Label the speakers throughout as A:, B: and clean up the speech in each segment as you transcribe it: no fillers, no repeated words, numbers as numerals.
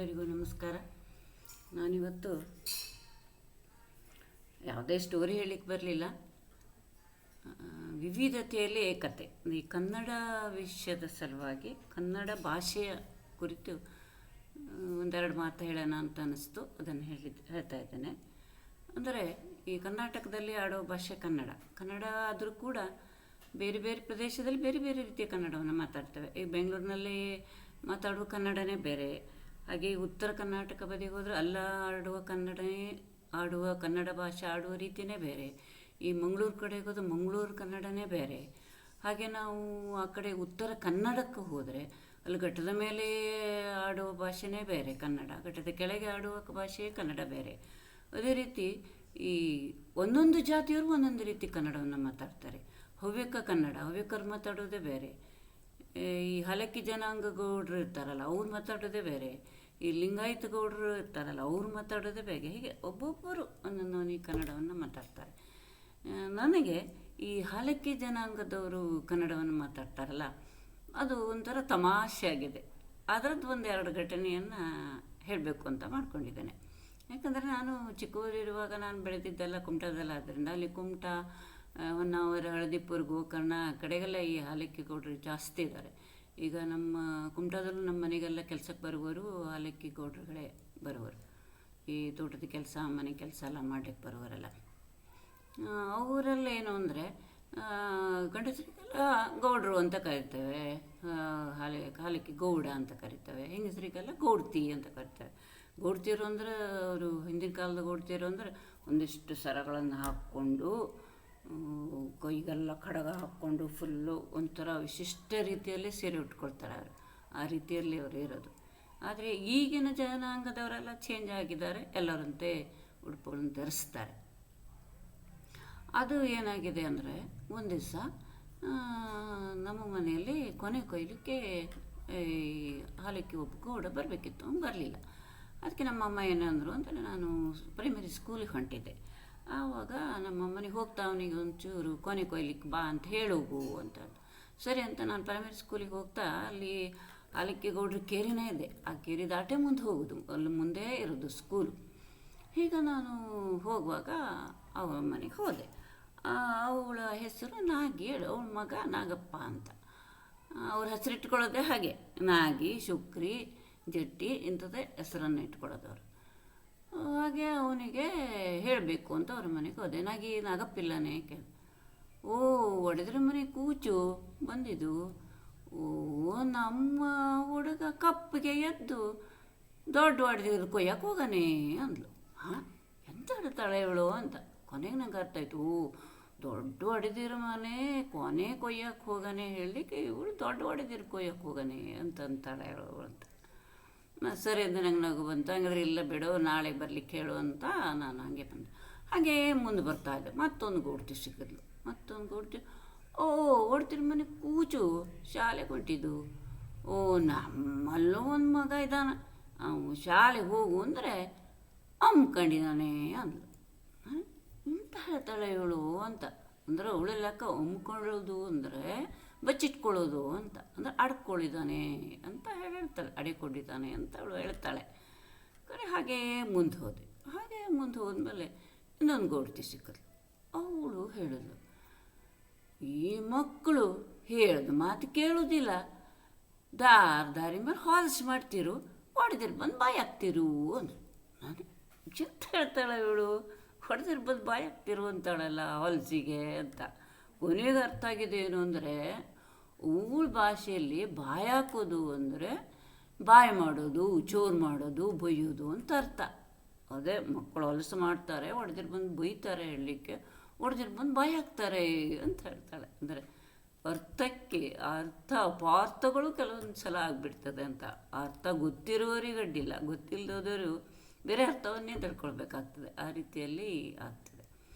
A: ಎಲ್ಲರಿಗೂ ನಮಸ್ಕಾರ. ನಾನಿವತ್ತು ಯಾವುದೇ ಸ್ಟೋರಿ ಹೇಳಲಿಕ್ಕೆ ಬರಲಿಲ್ಲ. ವಿವಿಧತೆಯಲ್ಲಿ ಏಕತೆ, ಈ ಕನ್ನಡ ವಿಷಯದ ಸಲುವಾಗಿ ಕನ್ನಡ ಭಾಷೆಯ ಕುರಿತು ಒಂದೆರಡು ಮಾತು ಹೇಳೋಣ ಅಂತ ಅನ್ನಿಸ್ತು. ಅದನ್ನು ಹೇಳ್ತಾ ಇದ್ದೇನೆ. ಅಂದರೆ ಈ ಕರ್ನಾಟಕದಲ್ಲಿ ಆಡೋ ಭಾಷೆ ಕನ್ನಡ ಆದರೂ ಕೂಡ ಬೇರೆ ಬೇರೆ ಪ್ರದೇಶದಲ್ಲಿ ಬೇರೆ ಬೇರೆ ರೀತಿಯ ಕನ್ನಡವನ್ನು ಮಾತಾಡ್ತೇವೆ. ಈ ಬೆಂಗಳೂರಿನಲ್ಲಿ ಮಾತಾಡುವ ಕನ್ನಡನೇ ಬೇರೆ, ಹಾಗೆ ಉತ್ತರ ಕರ್ನಾಟಕ ಬದಿಗೆ ಹೋದರೆ ಅಲ್ಲ ಆಡುವ ಕನ್ನಡ ಭಾಷೆ ಆಡುವ ರೀತಿಯೇ ಬೇರೆ. ಈ ಮಂಗಳೂರು ಕಡೆಗೆ ಹೋದ್ರೆ ಮಂಗಳೂರು ಕನ್ನಡನೇ ಬೇರೆ. ಹಾಗೆ ನಾವು ಆ ಕಡೆ ಉತ್ತರ ಕನ್ನಡಕ್ಕೆ ಹೋದರೆ ಅಲ್ಲಿ ಘಟ್ಟದ ಮೇಲೆ ಆಡುವ ಭಾಷೆನೇ ಬೇರೆ ಕನ್ನಡ, ಘಟ್ಟದ ಕೆಳಗೆ ಆಡುವ ಭಾಷೆ ಕನ್ನಡ ಬೇರೆ. ಅದೇ ರೀತಿ ಈ ಒಂದೊಂದು ಜಾತಿಯವರು ಒಂದೊಂದು ರೀತಿ ಕನ್ನಡವನ್ನು ಮಾತಾಡ್ತಾರೆ. ಹವ್ಯಕರು ಮಾತಾಡೋದೇ ಬೇರೆ. ಈ ಹಲಕ್ಕಿ ಜನಾಂಗ ಗೌಡರು ಇರ್ತಾರಲ್ಲ ಅವ್ರು ಮಾತಾಡೋದೇ ಬೇರೆ. ಈ ಲಿಂಗಾಯತ ಗೌಡರು ಇರ್ತಾರಲ್ಲ ಅವ್ರು ಮಾತಾಡೋದೇ ಬೇರೆ. ಹೀಗೆ ಒಬ್ಬೊಬ್ಬರು ಒಂದೊಂದು ಕನ್ನಡವನ್ನು ಮಾತಾಡ್ತಾರೆ. ನನಗೆ ಈ ಹಲಕ್ಕಿ ಜನಾಂಗದವರು ಕನ್ನಡವನ್ನು ಮಾತಾಡ್ತಾರಲ್ಲ ಅದು ಒಂಥರ ತಮಾಷೆಯಾಗಿದೆ. ಅದರದ್ದು ಒಂದೆರಡು ಘಟನೆಯನ್ನು ಹೇಳಬೇಕು ಅಂತ ಮಾಡ್ಕೊಂಡಿದ್ದೇನೆ. ಯಾಕಂದರೆ ನಾನು ಚಿಕ್ಕವರಿರುವಾಗ ನಾನು ಬೆಳೆದಿದ್ದೆಲ್ಲ ಕುಮಟಾದಲ್ಲ, ಆದ್ದರಿಂದ ಅಲ್ಲಿ ಕುಮಟಾ, ಹೊನ್ನಾವರ, ಹಳದಿಪುರ, ಗೋಕರ್ಣ ಕಡೆಗೆಲ್ಲ ಈ ಹಾಲಕ್ಕಿ ಗೌಡರು ಜಾಸ್ತಿ ಇದ್ದಾರೆ. ಈಗ ನಮ್ಮ ಕುಮಟಾದಲ್ಲೂ ನಮ್ಮ ಮನೆಗೆಲ್ಲ ಕೆಲಸಕ್ಕೆ ಬರುವವರು ಹಾಲಕ್ಕಿ ಗೌಡರುಗಳೇ ಬರುವರು. ಈ ತೋಟದ ಕೆಲಸ, ಮನೆ ಕೆಲಸ ಎಲ್ಲ ಮಾಡಲಿಕ್ಕೆ ಬರುವವರೆಲ್ಲ ಅವರೆಲ್ಲ ಏನು ಅಂದರೆ ಗಂಡಸರಿಗೆಲ್ಲ ಗೌಡರು ಅಂತ ಕರಿತೇವೆ, ಹಾಲಕ್ಕಿ ಗೌಡ ಅಂತ ಕರಿತೇವೆ. ಹೆಂಗಸರಿಗೆಲ್ಲ ಗೌಡ್ತಿ ಅಂತ ಕರಿತೇವೆ. ಗೌಡ್ತಿಯರು ಅಂದರೆ ಅವರು ಹಿಂದಿನ ಕಾಲದ ಗೌಡ್ತಿಯರು ಅಂದರೆ ಒಂದಿಷ್ಟು ಸರಗಳನ್ನು ಹಾಕ್ಕೊಂಡು ಕೈಗೆಲ್ಲ ಕಡಗ ಹಾಕ್ಕೊಂಡು ಫುಲ್ಲು ಒಂಥರ ವಿಶಿಷ್ಟ ರೀತಿಯಲ್ಲಿ ಸೀರೆ ಉಟ್ಕೊಳ್ತಾರೆ ಅವರು. ಆ ರೀತಿಯಲ್ಲಿ ಅವರು ಇರೋದು. ಆದರೆ ಈಗಿನ ಜನಾಂಗದವರೆಲ್ಲ ಚೇಂಜ್ ಆಗಿದ್ದಾರೆ, ಎಲ್ಲರಂತೆ ಉಡುಪುಗಳನ್ನು ಧರಿಸ್ತಾರೆ. ಅದು ಏನಾಗಿದೆ ಅಂದರೆ ಒಂದು ದಿವಸ ನಮ್ಮ ಮನೆಯಲ್ಲಿ ಕೊನೆ ಕೊಯ್ಲಿಕ್ಕೆ ಹಾಲಕ್ಕಿ ಒಬ್ಬ ಗೌಡ ಬರಬೇಕಿತ್ತು, ಬರಲಿಲ್ಲ. ಅದಕ್ಕೆ ನಮ್ಮಮ್ಮ ಏನಂದರು ಅಂದರೆ ನಾನು ಪ್ರೈಮರಿ ಸ್ಕೂಲಿಗೆ ಹೊಂಟಿದ್ದೆ. ಆವಾಗ ನಮ್ಮಮ್ಮನಿಗೆ ಹೋಗ್ತಾ ಅವನಿಗೆ ಒಂಚೂರು ಕೊನೆ ಕೊಯ್ಲಿಕ್ಕೆ ಬಾ ಅಂತ ಹೇಳೋಗು ಅಂತ. ಸರಿ ಅಂತ ನಾನು ಪ್ರೈಮರಿ ಸ್ಕೂಲಿಗೆ ಹೋಗ್ತಾ ಅಲ್ಲಿ ಹಾಲಕ್ಕಿ ಗೌಡ್ರ ಕೇರಿನೇ ಇದೆ. ಆ ಕೇರಿ ದಾಟೆ ಮುಂದೆ ಹೋಗೋದು, ಅಲ್ಲಿ ಮುಂದೆ ಇರೋದು ಸ್ಕೂಲು. ಈಗ ನಾನು ಹೋಗುವಾಗ ಅವಳ ಮನೆಗೆ ಹೋದೆ. ಅವಳ ಹೆಸರು ನಾಗಿ, ಅವಳ ಮಗ ನಾಗಪ್ಪ ಅಂತ. ಅವ್ರ ಹೆಸರು ಇಟ್ಕೊಳ್ಳೋದೆ ಹಾಗೆ, ನಾಗಿ, ಶುಕ್ರಿ, ಜಟ್ಟಿ ಇಂಥದ್ದೇ ಹೆಸರನ್ನು ಇಟ್ಕೊಳ್ಳೋದವ್ರು. ಹಾಗೆ ಅವನಿಗೆ ಹೇಳಬೇಕು ಅಂತ ಅವ್ರ ಮನೆಗೆ ಹೋದೆ. ನಾಗಪ್ಪಿಲ್ಲನೇ ಕೇಳಿ, ಓ ಒಡೆದ್ರ ಮನೆ ಕೂಚು ಬಂದಿದ್ದು, ಓ ನಮ್ಮ ಹುಡುಗ ಕಪ್ಪಿಗೆ ಎದ್ದು ದೊಡ್ಡ ಹೊಡೆದಿದ್ರು ಕೊಯ್ಯಕ್ಕೆ ಹೋಗನೇ ಅಂದ್ಲು. ಹಾಂ, ಎಂತ ಹೇಳ್ತಾಳೆ ಇವಳು ಅಂತ ಕೊನೆಗೆ ನಂಗೆ ಅರ್ಥ ಆಯಿತು. ಓ ದೊಡ್ಡ ಹೊಡೆದಿರೋ ಮನೆ ಕೊನೆ ಕೊಯ್ಯಕ್ಕೆ ಹೋಗನೆ ಹೇಳಲಿಕ್ಕೆ ಇವಳು ದೊಡ್ಡ ಹೊಡೆದಿರು ಕೊಯ್ಯಕ್ಕೆ ಹೋಗನೆ ಅಂತಾಳೆ ಅವಳು ಅಂತ. ಸರಿ ಅಂತ ನಂಗೆ ನಗು ಬಂತು. ಹಂಗಾದ್ರೆ ಇಲ್ಲ ಬಿಡು, ನಾಳೆ ಬರಲಿಕ್ಕೆ ಹೇಳು ಅಂತ ನಾನು ಹಾಗೆ ಬಂದೆ. ಹಾಗೇ ಮುಂದೆ ಬರ್ತಾ ಇದ್ದೆ. ಮತ್ತೊಂದು ಗೌಡ್ತಿ ಸಿಕ್ಕಿದ್ಲು. ಓ ಓಡ್ತಿರ ಮನೆ ಕೂಚು ಶಾಲೆಗೆ ಹೊಂಟಿದ್ದು. ಓ ನಮ್ಮಲ್ಲೂ ಒಂದು ಮಗ ಇದ್ದಾನೆ, ಅವನು ಶಾಲೆಗೆ ಹೋಗು ಅಂದರೆ ಅಮ್ಕೊಂಡಿದ್ದಾನೆ ಅಂದ್ಲು. ಇಂತ ಹೇಳ್ತಾಳೆ ಇವಳು ಅಂತ. ಅಂದರೆ ಅವಳ ಲೆಕ್ಕ ಅಮ್ಕೊಳ್ಳೋದು ಅಂದರೆ ಬಚ್ಚಿಟ್ಕೊಳ್ಳೋದು ಅಂತ, ಅಂದರೆ ಅಡ್ಕೊಂಡಿದ್ದಾನೆ ಅಂತ ಹೇಳ್ತಾಳೆ, ಅಡಿಕೊಂಡಿದ್ದಾನೆ ಅಂತ ಅವಳು ಹೇಳ್ತಾಳೆ. ಹಾಗೇ ಮುಂದೆ ಹೋದ್ಮೇಲೆ ಇನ್ನೊಂದು ಗೌಡ್ತಿ ಸಿಕ್ಕದ್ಲು. ಅವಳು ಹೇಳಿದ್ಲು, ಈ ಮಕ್ಕಳು ಹೇಳೋದು ಮಾತು ಕೇಳೋದಿಲ್ಲ, ದಾರಿ ಮೇಲೆ ಹಾಲ್ಸ್ ಮಾಡ್ತಿರು, ಹೊಡೆದಿರ್ ಬಂದು ಬಾಯಿ ಹಾಕ್ತಿರು ಅಂದರು. ನಾನು ಚಿಂತ ಹೇಳ್ತಾಳೆ ಇವಳು, ಹೊಡೆದಿರ್ ಬಂದು ಬಾಯಿ ಹಾಕ್ತಿರು ಅಂತಾಳಲ್ಲ ಹೊಲ್ಸಿಗೆ ಅಂತ. ಕೊನೆಗೆ ಅರ್ಥ ಆಗಿದೆ ಏನು ಅಂದರೆ, ಊಳ ಭಾಷೆಯಲ್ಲಿ ಬಾಯಿ ಹಾಕೋದು ಅಂದರೆ ಬಾಯಿ ಮಾಡೋದು, ಚೋರು ಮಾಡೋದು, ಬೈಯೋದು ಅಂತ ಅರ್ಥ. ಅದೇ ಮಕ್ಕಳು ಹೊಲಸು ಮಾಡ್ತಾರೆ, ಹೊಡೆದಿರ್ ಬಂದು ಬೈತಾರೆ ಹೇಳಲಿಕ್ಕೆ, ಹೊಡೆದಿರ್ ಬಂದು ಬಾಯಿ ಹಾಕ್ತಾರೆ ಅಂತ ಹೇಳ್ತಾಳೆ. ಅಂದರೆ ಅರ್ಥಕ್ಕೆ ಅಪಾರ್ಥಗಳು ಕೆಲವೊಂದು ಸಲ ಆಗಿಬಿಡ್ತದೆ ಅಂತ. ಅರ್ಥ ಗೊತ್ತಿರುವವರಿಗೆ ಅಡ್ಡಿಲ್ಲ, ಗೊತ್ತಿಲ್ಲದವರು ಬೇರೆ ಅರ್ಥವನ್ನೇ ತಿಳ್ಕೊಳ್ಬೇಕಾಗ್ತದೆ. ಆ ರೀತಿಯಲ್ಲಿ ಆಗ್ತದೆ.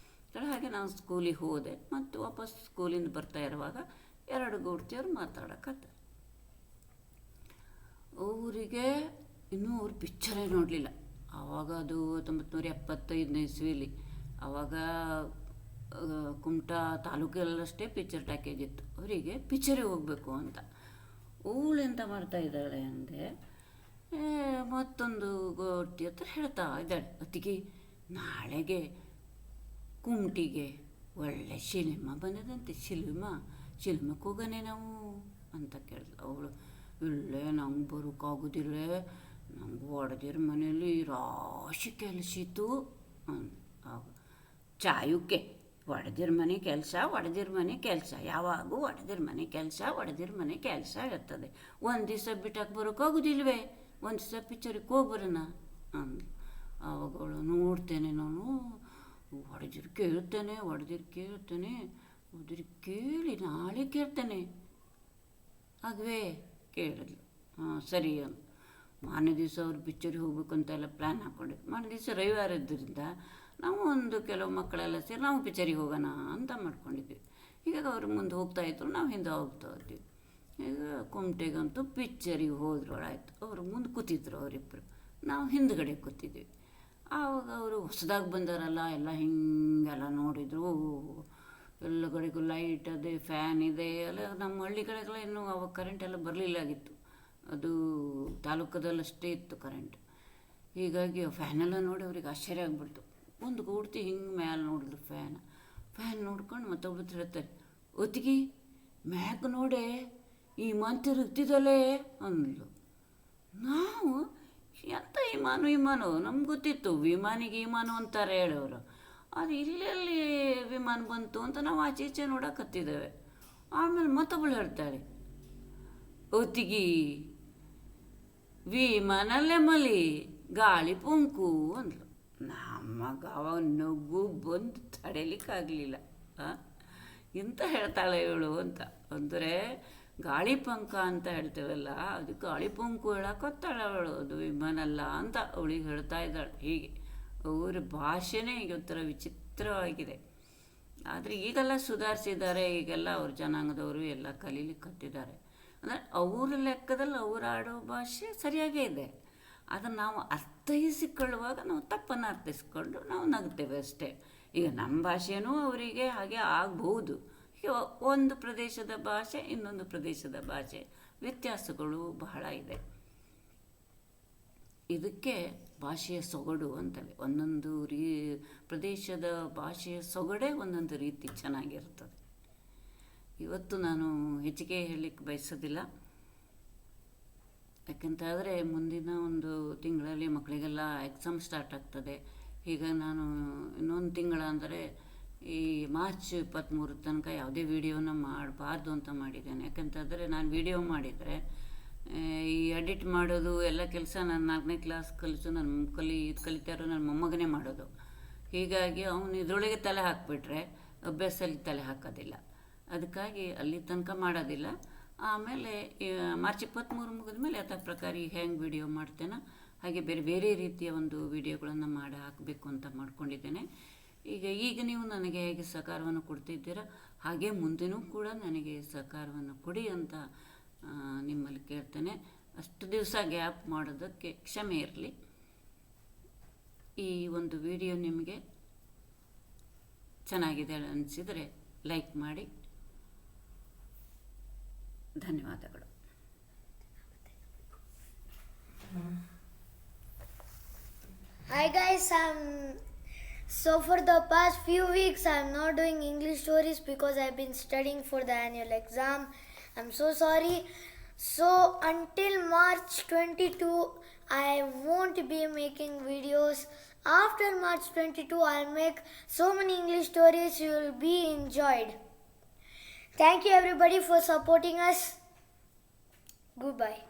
A: ಹಾಗೆ ನಾನು ಸ್ಕೂಲಿಗೆ ಹೋದೆ. ಮತ್ತು ವಾಪಸ್ ಸ್ಕೂಲಿಂದ ಬರ್ತಾ ಇರುವಾಗ ಎರಡು ಗೌಡ್ತಿಯವರು ಮಾತಾಡೋಕ್ಕತ್ತ. ಅವರಿಗೆ ಇನ್ನೂ ಅವ್ರು ಪಿಕ್ಚರೇ ನೋಡಲಿಲ್ಲ. ಆವಾಗ ಅದು 1975ನೇ ಇಸ್ವಿಲಿ. ಆವಾಗ ಕುಮಟಾ ತಾಲೂಕಲ್ಲಷ್ಟೇ ಪಿಕ್ಚರ್ ಟ್ಯಾಕೇಜ್ ಇತ್ತು. ಅವರಿಗೆ ಪಿಕ್ಚರಿಗೆ ಹೋಗಬೇಕು ಅಂತ. ಅವಳು ಎಂತ ಮಾಡ್ತಾ ಇದ್ದಾಳೆ ಅಂದರೆ ಮತ್ತೊಂದು ಗೋಟಿ ಹತ್ರ ಹೇಳ್ತಾ ಇದ್ದಾಳೆ, ಅತ್ತಿಗೆ ನಾಳೆಗೆ ಕುಮಟಿಗೆ ಒಳ್ಳೆ ಸಿನಿಮಾ ಬಂದಿದಂತೆ, ಸಿನಿಮಾಕ್ಕೆ ಹೋಗೋಣ ನಾವು ಅಂತ ಕೇಳಿದ್ಲು. ಅವಳು, ಇಲ್ಲೇ ನಂಗೆ ಬರೋಕ್ಕಾಗೋದಿಲ್ಲ, ನಂಗೆ ಒಡೆದಿರ ಮನೇಲಿ ರಾಶಿ ಕೆಲಸ ಇತ್ತು ಚಾಯುಕ್ಕೆ. ಒಡೆದಿರ ಮನೆ ಕೆಲಸ ಯಾವಾಗೂ ಒಡೆದಿರ ಮನೆ ಕೆಲಸ ಇರ್ತದೆ. ಒಂದು ದಿವಸ ಬಿಟ್ಟಾಕ ಬರೋಕ್ಕಾಗೋದಿಲ್ವೇ, ಒಂದು ದಿವಸ ಪಿಕ್ಚರಿಗೆ ಹೋಗ್ಬರೋಣ ಅಂದ್ಲು. ಆವಾಗವಳು, ನೋಡ್ತೇನೆ ನಾನು, ಹೊಡೆದಿರು ಕೇಳ್ತೇನೆ, ಕೇಳಿ ನಾಳೆ ಕೇಳ್ತೇನೆ ಆಗವೇ ಕೇಳಿದ್ಲು. ಹಾಂ ಸರಿ ಅಂತ ಮಾರನೇ ದಿವಸ ಅವ್ರು ಪಿಕ್ಚರಿಗೆ ಹೋಗ್ಬೇಕು ಅಂತೆಲ್ಲ ಪ್ಲ್ಯಾನ್ ಹಾಕ್ಕೊಂಡಿದ್ದು. ಮಾರನೇ ದಿವಸ ರವಿವಾರ ಇದ್ದರಿಂದ ನಾವು ಕೆಲವು ಮಕ್ಕಳೆಲ್ಲ ಸೇರಿ ನಾವು ಪಿಕ್ಚರಿಗೆ ಹೋಗೋಣ ಅಂತ ಮಾಡ್ಕೊಂಡಿದ್ವಿ. ಹೀಗಾಗಿ ಅವ್ರು ಮುಂದೆ ಹೋಗ್ತಾಯಿದ್ರು, ನಾವು ಹಿಂದೆ ಹೋಗ್ತಾ ಇದ್ವಿ. ಈಗ ಕುಮಟೆಗಂತೂ ಪಿಕ್ಚರಿಗೆ ಹೋದ್ರೊಳಾಯ್ತು. ಅವರು ಮುಂದೆ ಕೂತಿದ್ರು ಅವರಿಬ್ಬರು, ನಾವು ಹಿಂದ್ಗಡೆ ಕೂತಿದ್ವಿ. ಆವಾಗ ಅವರು ಹೊಸದಾಗಿ ಬಂದಾರಲ್ಲ, ಎಲ್ಲ ಹಿಂಗೆಲ್ಲ ನೋಡಿದರು. ಎಲ್ಲ ಕಡೆಗೂ ಲೈಟ್ ಅದೇ, ಫ್ಯಾನ್ ಇದೆ ಎಲ್ಲ. ನಮ್ಮ ಹಳ್ಳಿಗಳಿಗೆಲ್ಲ ಇನ್ನೂ ಅವಾಗ ಕರೆಂಟೆಲ್ಲ ಬರಲಿಲ್ಲಾಗಿತ್ತು, ಅದು ತಾಲೂಕದಲ್ಲಷ್ಟೇ ಇತ್ತು ಕರೆಂಟ್. ಹೀಗಾಗಿ ಫ್ಯಾನೆಲ್ಲ ನೋಡಿ ಅವ್ರಿಗೆ ಆಶ್ಚರ್ಯ ಆಗ್ಬಿಡ್ತು. ಒಂದು ಕೂಡ್ತಿ ಹಿಂಗೆ ಮ್ಯಾಲೆ ನೋಡಿದ್ರು ಫ್ಯಾನ್ ನೋಡ್ಕೊಂಡು ಮತ್ತೊಬ್ಬರು ಹೇಳ್ತಾರೆ, ಒತ್ತಿಗೆ ಮ್ಯಾಗ ನೋಡೆ ಈ ಮಾನ್ ತಿರುಗ್ತಿದ್ದಲೇ ಅಂದ್ಲು. ನಾವು ಎಂಥ ವಿಮಾನ ನಮ್ಗೆ ಗೊತ್ತಿತ್ತು, ವಿಮಾನಿಗೆ ಅಂತಾರೆ ಹೇಳೋರು. ಅದು ಇಲ್ಲೆಲ್ಲಿ ವಿಮಾನ ಬಂತು ಅಂತ ನಾವು ಆಚೆ ಈಚೆ ನೋಡಕತ್ತಿದ್ದೇವೆ. ಆಮೇಲೆ ಮತ್ತೊಬ್ಬಳು ಹೇಳ್ತಾಳೆ, ಒತ್ತಿಗೆ ವಿಮಾನಲ್ಲೇ ಮಲಿ ಗಾಳಿ ಪೊಂಕು ಅಂದ್ಲು. ನಮಗೆ ಅವಾಗ ನಗು ಬಂದು ತಡೆಯಲಿಕ್ಕಾಗಲಿಲ್ಲ. ಇಂಥ ಹೇಳ್ತಾಳೆ ಇವಳು ಅಂತ. ಅಂದರೆ ಗಾಳಿ ಪಂಕ ಅಂತ ಹೇಳ್ತೇವಲ್ಲ, ಅದು ಗಾಳಿ ಪಂಕು ಹೇಳಕ್ಕೊತ್ತಾಳೆ ಅವಳು, ಅದು ವಿಮಾನ ಅಲ್ಲ ಅಂತ ಅವಳಿಗೆ ಹೇಳ್ತಾ ಇದ್ದಾಳೆ. ಹೀಗೆ ಅವರ ಭಾಷೆನೇ ಈಗ ಒಂಥರ ವಿಚಿತ್ರವಾಗಿದೆ. ಆದರೆ ಈಗೆಲ್ಲ ಸುಧಾರಿಸಿದ್ದಾರೆ, ಈಗೆಲ್ಲ ಅವ್ರ ಜನಾಂಗದವರು ಎಲ್ಲ ಕಲೀಲಿಕ್ಕೆ ಕತ್ತಿದ್ದಾರೆ. ಅಂದರೆ ಅವರ ಲೆಕ್ಕದಲ್ಲಿ ಅವ್ರು ಆಡೋ ಭಾಷೆ ಸರಿಯಾಗೇ ಇದೆ. ಅದನ್ನು ನಾವು ಅರ್ಥೈಸಿಕೊಳ್ಳುವಾಗ ನಾವು ತಪ್ಪನ್ನು ಅರ್ಥೈಸ್ಕೊಂಡು ನಾವು ನಗ್ತೇವೆ ಅಷ್ಟೇ. ಈಗ ನಮ್ಮ ಭಾಷೆನೂ ಅವರಿಗೆ ಹಾಗೆ ಆಗ್ಬೋದು. ಈಗ ಒಂದು ಪ್ರದೇಶದ ಭಾಷೆ ಇನ್ನೊಂದು ಪ್ರದೇಶದ ಭಾಷೆ ವ್ಯತ್ಯಾಸಗಳು ಬಹಳ ಇದೆ. ಇದಕ್ಕೆ ಭಾಷೆಯ ಸೊಗಡು ಅಂತವೆ. ಒಂದೊಂದು ಪ್ರದೇಶದ ಭಾಷೆಯ ಸೊಗಡೇ ಒಂದೊಂದು ರೀತಿ ಚೆನ್ನಾಗಿರ್ತದೆ. ಇವತ್ತು ನಾನು ಹೆಚ್ಚಿಗೆ ಹೇಳಲಿಕ್ಕೆ ಬಯಸೋದಿಲ್ಲ, ಯಾಕೆಂತಾದರೆ ಮುಂದಿನ ಒಂದು ತಿಂಗಳಲ್ಲಿ ಮಕ್ಕಳಿಗೆಲ್ಲ ಎಕ್ಸಾಮ್ ಸ್ಟಾರ್ಟ್ ಆಗ್ತದೆ. ಈಗ ನಾನು ಇನ್ನೊಂದು ತಿಂಗಳ ಅಂದರೆ ಈ ಮಾರ್ಚ್ 23 ತನಕ ಯಾವುದೇ ವೀಡಿಯೋನ ಮಾಡಬಾರ್ದು ಅಂತ ಮಾಡಿದ್ದೇನೆ. ಯಾಕೆಂತಂದರೆ ನಾನು ವೀಡಿಯೋ ಮಾಡಿದರೆ ಈ ಎಡಿಟ್ ಮಾಡೋದು ಎಲ್ಲ ಕೆಲಸ ನಾನು 4ನೇ ಕ್ಲಾಸ್ ನನ್ನ ಕಲಿತಾ ಇರೋ ನನ್ನ ಮೊಮ್ಮಗನೇ ಮಾಡೋದು. ಹೀಗಾಗಿ ಅವನು ಇದರೊಳಗೆ ತಲೆ ಹಾಕಿಬಿಟ್ರೆ ಅಭ್ಯಾಸದಲ್ಲಿ ತಲೆ ಹಾಕೋದಿಲ್ಲ. ಅದಕ್ಕಾಗಿ ಅಲ್ಲಿ ತನಕ ಮಾಡೋದಿಲ್ಲ. ಆಮೇಲೆ ಮಾರ್ಚ್ 23 ಮುಗಿದ ಮೇಲೆ ಯಥಾ ಪ್ರಕಾರ ಈಗ ಹೆಂಗೆ ವೀಡಿಯೋ ಮಾಡ್ತೇನೋ ಹಾಗೆ ಬೇರೆ ಬೇರೆ ರೀತಿಯ ಒಂದು ವೀಡಿಯೋಗಳನ್ನು ಮಾಡಿ ಹಾಕಬೇಕು ಅಂತ ಮಾಡ್ಕೊಂಡಿದ್ದೇನೆ. ಈಗ ನೀವು ನನಗೆ ಹೇಗೆ ಸಹಕಾರವನ್ನು ಕೊಡ್ತಿದ್ದೀರಾ ಹಾಗೆ ಮುಂದೆನೂ ಕೂಡ ನನಗೆ ಸಹಕಾರವನ್ನು ಕೊಡಿ ಅಂತ ನಿಮ್ಮಲ್ಲಿ ಕೇಳ್ತೇನೆ. ಅಷ್ಟು ದಿವಸ ಗ್ಯಾಪ್ ಮಾಡೋದಕ್ಕೆ ಕ್ಷಮೆ ಇರಲಿ. ಈ ಒಂದು ವಿಡಿಯೋ ನಿಮಗೆ ಚೆನ್ನಾಗಿದೆ ಅನಿಸಿದರೆ ಲೈಕ್ ಮಾಡಿ. ಧನ್ಯವಾದಗಳು.
B: Hi guys, so for the past few weeks I'm not doing English stories because I've been studying for the annual exam. I'm so sorry. So until March 22 I won't be making videos. After March 22 I'll make so many English stories you will be enjoyed. Thank you everybody for supporting us. Goodbye.